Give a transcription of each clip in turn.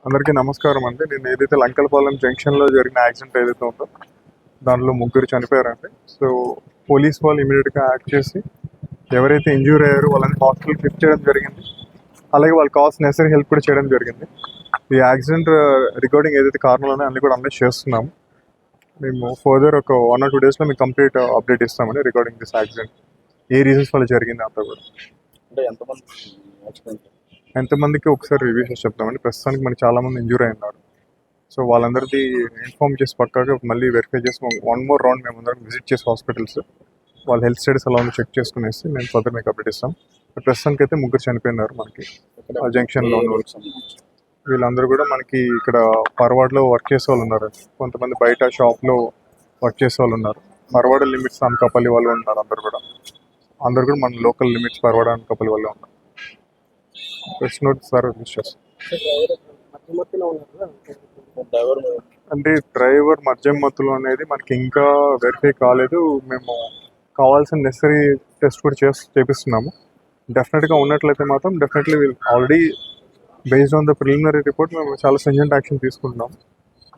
అందరికీ నమస్కారం అండి. నేను ఏదైతే లంకలపాలెం జంక్షన్లో జరిగిన యాక్సిడెంట్ ఏదైతే ఉందో దానిలో ముగ్గురు చనిపోయారండి. సో పోలీస్ వాళ్ళు ఇమీడియట్గా యాక్ట్ చేసి ఎవరైతే ఇంజ్యూర్ అయ్యారో వాళ్ళని హాస్పిటల్కి షిఫ్ట్ చేయడం జరిగింది. అలాగే వాళ్ళకి కావాల్సిన నెసరీ హెల్ప్ కూడా చేయడం జరిగింది. ఈ యాక్సిడెంట్ రికార్డింగ్ ఏదైతే కారణాలు ఉన్నాయో అన్ని కూడా అప్డేట్ చేస్తున్నాము. మేము ఫర్దర్ ఒక 1 or 2 డేస్లో మీకు కంప్లీట్ అప్డేట్ ఇస్తామండి recording this accident, A reasons వల్ల జరిగింది అంతా కూడా. అంటే ఎంతమందికి ఒకసారి రివ్యూ చేసి చెప్తామండి. ప్రస్తుతానికి మనకి చాలామంది ఇంజూర్ అయి ఉన్నారు. సో వాళ్ళందరిది ఇన్ఫార్మ్ చేసి పక్కాగా మళ్ళీ వెరిఫై చేసి 1 more రౌండ్ మేము అందరం విజిట్ చేసి హాస్పిటల్స్ వాళ్ళ హెల్త్ స్టేటస్ ఎలా ఉందో చెక్ చేసుకునేసి మేము ఫర్దర్ మీకు అప్డేట్ ఇస్తాం. ప్రస్తుతానికి అయితే ముగ్గురు చనిపోయినారు మనకి ఆ జంక్షన్లో. వీళ్ళందరూ కూడా మనకి ఇక్కడ పర్వాడ్లో వర్క్ చేసే వాళ్ళు ఉన్నారు. కొంతమంది బయట షాప్లో వర్క్ చేసే వాళ్ళు ఉన్నారు. పర్వాడ లిమిట్స్ అనకాపల్లి వాళ్ళు ఉన్నారు. అందరు కూడా మన లోకల్ లిమిట్స్ పర్వాడ అనకాపల్లి వాళ్ళు ఉన్నారు. ప్రెస్ నోట్ సార్ అంటే డ్రైవర్ మద్యం మత్తులో అనేది మనకి ఇంకా వెరిఫై కాలేదు. మేము కావాల్సిన నెసరీ టెస్ట్ కూడా చేపిస్తున్నాము. డెఫినెట్గా ఉన్నట్లయితే మాత్రం definitely already based on the preliminary report మేము చాలా స్ట్రింజెంట్ యాక్షన్ తీసుకుంటున్నాము.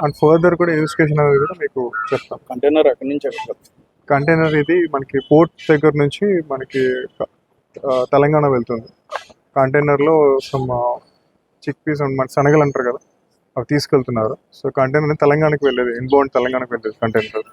అండ్ ఫర్దర్ కూడా ఇన్వెస్టిగేషన్ అనేది కూడా మీకు చెప్తాం. కంటైనర్ అక్కడి నుంచి కంటైనర్ ఇది మనకి పోర్ట్ దగ్గర నుంచి మనకి తెలంగాణ వెళ్తుంది. కంటైనర్లో సమ్ చిక్ పీస్ మన శనగలు అంటారు కదా, అవి తీసుకెళ్తున్నారు. సో కంటైనర్ తెలంగాణకి వెళ్ళేది, ఇన్బౌండ్ తెలంగాణకి వెళ్ళేది కంటైనర్.